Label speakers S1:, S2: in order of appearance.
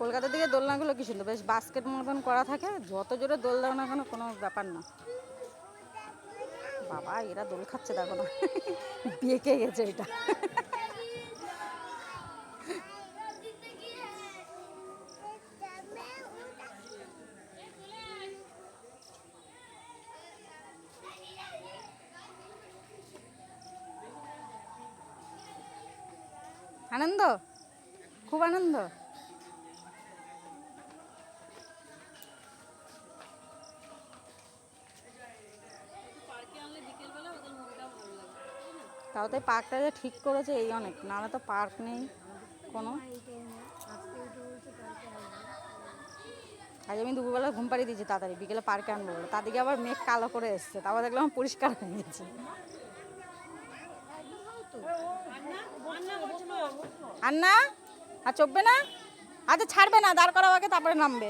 S1: কলকাতার দিকে দোলনাগুলো কি সুন্দর, বেশ বাস্কেট মতন করা থাকে, যত জোরে দোল দাও না কেন কোনো ব্যাপার না। বাবা এরা দোল খাচ্ছে দেখো না, বেঁকে গেছে এটা। আনন্দ, খুব আনন্দ। তাও তো পার্কটা যে ঠিক করেছে এই অনেক, নাহলে তো পার্ক নেই কোনো। আজ আমি দুপুরবেলা ঘুম পাড়িয়ে দিয়েছি তাড়াতাড়ি, বিকেলে পার্কে আনবো বলে, তাদেরকে আবার মেঘ কালো করে এসছে, তারপর দেখলাম পরিষ্কার হয়ে গেছে। আর না আর চপবে না, আচ্ছা ছাড়বে না, দাঁড় করাও আগে তারপরে নামবে।